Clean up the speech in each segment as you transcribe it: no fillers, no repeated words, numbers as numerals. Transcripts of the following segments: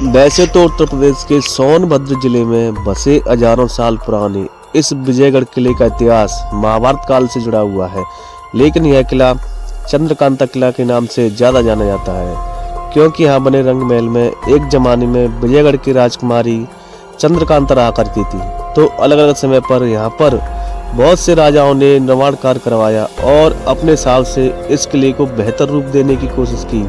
वैसे तो उत्तर प्रदेश के सोनभद्र जिले में बसे हजारों साल पुराने इस विजयगढ़ किले का इतिहास महाभारत काल से जुड़ा हुआ है, लेकिन यह किला चंद्रकांता किला के नाम से ज्यादा जाना जाता है, क्योंकि यहाँ बने रंग महल में एक जमाने में विजयगढ़ की राजकुमारी चंद्रकांता रहा करती थी। तो अलग अलग समय पर यहाँ पर बहुत से राजाओं ने निर्माण कार्य करवाया और अपने हिसाब से इस किले को बेहतर रूप देने की कोशिश की।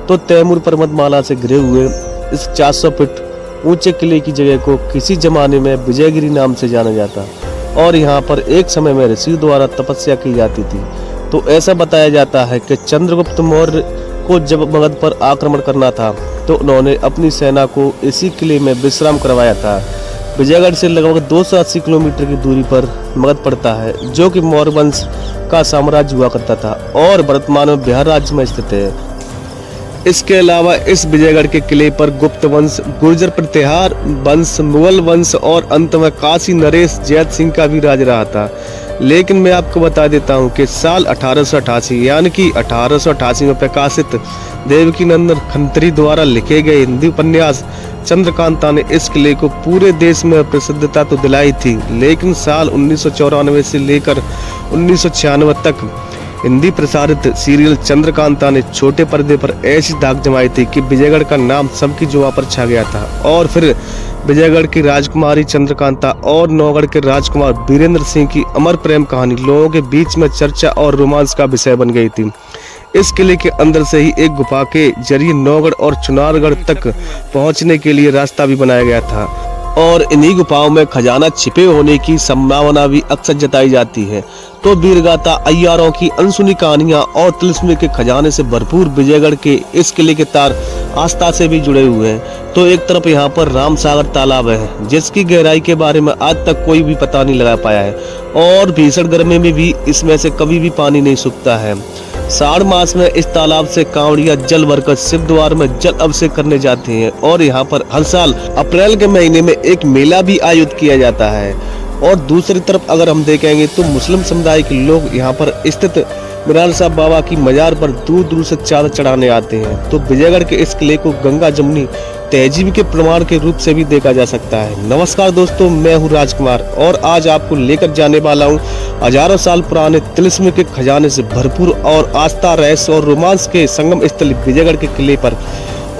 तो तैमूर पर्वतमाला से घिरे हुए इस 400 फीट ऊंचे किले की जगह को किसी जमाने में विजयगिरी नाम से जाना जाता और यहाँ पर एक समय में ऋषि द्वारा तपस्या की जाती थी। तो ऐसा बताया जाता है कि चंद्रगुप्त मौर्य को जब मगध पर आक्रमण करना था तो उन्होंने अपनी सेना को इसी किले में विश्राम करवाया था। विजयगढ़ से लगभग 280 किलोमीटर की दूरी पर मगध पड़ता है, जो कि मौर्य वंश का साम्राज्य हुआ करता था और वर्तमान में बिहार राज्य में स्थित है। इसके अलावा इस विजयगढ़ के किले पर गुप्त वंश, गुर्जर प्रतिहार वंश, मुगल वंश और अंत में काशी नरेश जैत सिंह का भी राज रहा था। लेकिन मैं आपको बता देता हूं कि साल 1888 यानी कि 1888 में प्रकाशित देवकी नंदन खंत्री द्वारा लिखे गए हिंदी उपन्यास चंद्रकांता ने इस किले को पूरे देश में प्रसिद्धता तो दिलाई थी, लेकिन साल 1994 से लेकर 1996 तक हिंदी प्रसारित सीरियल चंद्रकांता ने छोटे पर्दे पर ऐसी दाग जमाई थी कि विजयगढ़ का नाम सबकी जुबान पर छा गया था। और फिर विजयगढ़ की राजकुमारी चंद्रकांता और नौगढ़ के राजकुमार वीरेंद्र सिंह की अमर प्रेम कहानी लोगों के बीच में चर्चा और रोमांस का विषय बन गई थी। इस किले के अंदर से ही एक गुफा के जरिए नौगढ़ और चुनारगढ़ तक पहुंचने के लिए रास्ता भी बनाया गया था और इन्हीं गुफाओं में खजाना छिपे होने की संभावना भी अक्सर जताई जाती है। तो वीरगाथा, अय्यारों की अनसुनी कहानियां और तिलिस्म के खजाने से भरपूर विजयगढ़ के इस किले के तार आस्था से भी जुड़े हुए हैं। तो एक तरफ यहाँ पर रामसागर तालाब है, जिसकी गहराई के बारे में आज तक कोई भी पता नहीं लगा पाया है और भीषण गर्मी में भी इसमें से कभी भी पानी नहीं सूखता है। साढ़ मास में इस तालाब से कांवड़िया जल भरकर शिव द्वार में जल अभिषेक करने जाते हैं और यहाँ पर हर साल अप्रैल के महीने में एक मेला भी आयोजित किया जाता है। और दूसरी तरफ अगर हम देखेंगे तो मुस्लिम समुदाय के लोग यहाँ पर स्थित मिराल साहब बाबा की मजार पर दूर दूर से चादर चढ़ाने आते हैं। तो विजयगढ़ के इस किले को गंगा जमुनी तहजीब के प्रमाण के रूप से भी देखा जा सकता है। नमस्कार दोस्तों, मैं हूँ राजकुमार और आज आपको लेकर जाने वाला हूँ हजारों साल पुराने तिलिस्म के खजाने से भरपूर और आस्था, रहस्य और रोमांस के संगम स्थल विजयगढ़ के किले पर,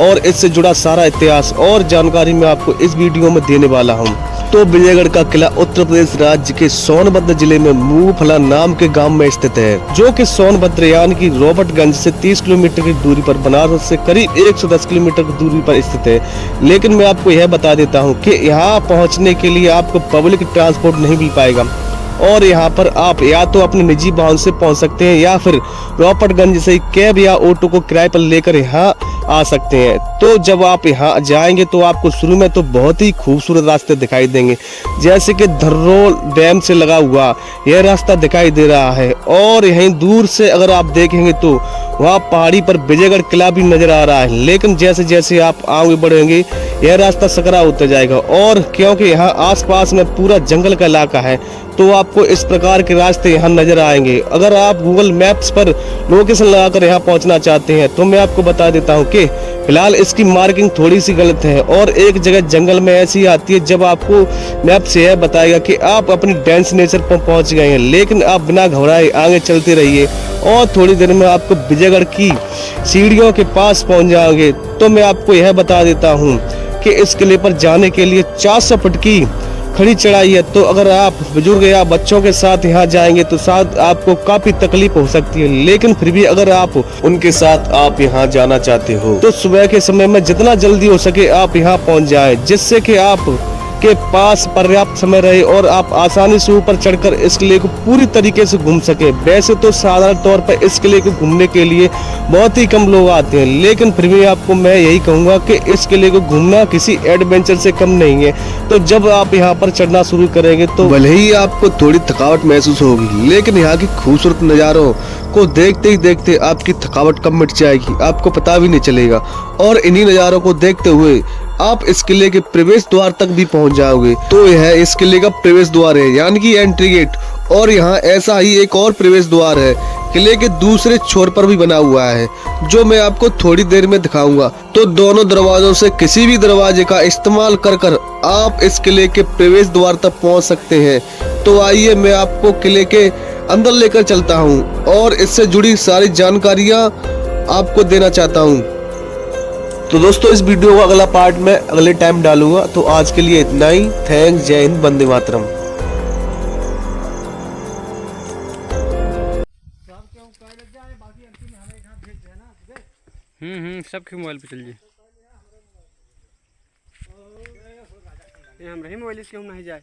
और इससे जुड़ा सारा इतिहास और जानकारी मैं आपको इस वीडियो में देने वाला हूँ। तो विजयगढ़ का किला उत्तर प्रदेश राज्य के सोनभद्र जिले में मूंगफला नाम के गांव में स्थित है, जो कि सोनभद्र यानी कि रॉबर्टगंज से 30 किलोमीटर की दूरी पर, बनारस से करीब 110 किलोमीटर की दूरी पर स्थित है। लेकिन मैं आपको यह बता देता हूं कि यहाँ पहुंचने के लिए आपको पब्लिक ट्रांसपोर्ट नहीं मिल पाएगा और यहाँ पर आप या तो अपने निजी वाहन से पहुंच सकते हैं या फिर रॉबर्टगंज से कैब या ऑटो को किराए पर लेकर यहाँ आ सकते हैं। तो जब आप यहाँ जाएंगे तो आपको शुरू में तो बहुत ही खूबसूरत रास्ते दिखाई देंगे, जैसे कि धर्रोल डैम से लगा हुआ यह रास्ता दिखाई दे रहा है और यहीं दूर से अगर आप देखेंगे तो वहाँ पहाड़ी पर विजयगढ़ किला भी नजर आ रहा है। लेकिन जैसे जैसे आप आगे बढ़ेंगे यह रास्ता सकरा होता जाएगा और क्योंकि यहाँ आसपास में पूरा जंगल का इलाका है तो आपको इस प्रकार के रास्ते यहाँ नजर आएंगे। अगर आप गूगल मैप्स पर लोकेशन लगाकर यहाँ पहुँचना चाहते हैं तो मैं आपको बता देता हूँ कि फिलहाल इसकी मार्किंग थोड़ी सी गलत है और एक जगह जंगल में ऐसी आती है जब आपको मैप से यह बताएगा कि आप अपनी डेस्टिनेशन पर पहुंच गए हैं। लेकिन आप बिना घबराए आगे चलते रहिए और थोड़ी देर में आपको विजयगढ़ की सीढ़ियों के पास पहुंच जाओगे। तो मैं आपको यह बता देता हूं कि इस किले पर जाने के लिए 400 फुट की खड़ी चढ़ाई है। तो अगर आप बुजुर्ग या बच्चों के साथ यहाँ जाएंगे तो साथ आपको काफी तकलीफ हो सकती है, लेकिन फिर भी अगर आप उनके साथ आप यहाँ जाना चाहते हो तो सुबह के समय में जितना जल्दी हो सके आप यहाँ पहुँच जाए, जिससे कि आप के पास पर्याप्त समय रहे और आप आसानी से ऊपर चढ़कर इस किले को पूरी तरीके से घूम सके। वैसे तो साधारण तौर पर इस किले को घूमने के लिए बहुत ही कम लोग आते हैं, लेकिन फिर भी आपको मैं यही कहूँगा कि इस किले को घूमना किसी एडवेंचर से कम नहीं है। तो जब आप यहाँ पर चढ़ना शुरू करेंगे तो भले ही आपको थोड़ी थकावट महसूस होगी, लेकिन यहाँ की खूबसूरत नज़ारों को देखते ही देखते आपकी थकावट कब मिट जाएगी आपको पता भी नहीं चलेगा। और इन्हीं नज़ारों को देखते हुए आप इस किले के प्रवेश द्वार तक भी पहुंच जाओगे। तो यह इस किले का प्रवेश द्वार है यानी कि एंट्री गेट। और यहाँ ऐसा ही एक और प्रवेश द्वार है किले के दूसरे छोर पर भी बना हुआ है, जो मैं आपको थोड़ी देर में दिखाऊंगा। तो दोनों दरवाजों से किसी भी दरवाजे का इस्तेमाल कर कर आप इस किले के प्रवेश द्वार तक पहुंच सकते हैं। तो आइए मैं आपको किले के अंदर लेकर चलता हूं और इससे जुड़ी सारी जानकारियां आपको देना चाहता हूं। तो दोस्तों, इस वीडियो का अगला पार्ट मैं अगले टाइम डालूंगा। तो आज के लिए इतना ही। थैंक्स। जय हिंद, वंदे मातरम। सबके मोबाइल पे चल जाए। हम रही मोबाइल से हम नहीं जाए।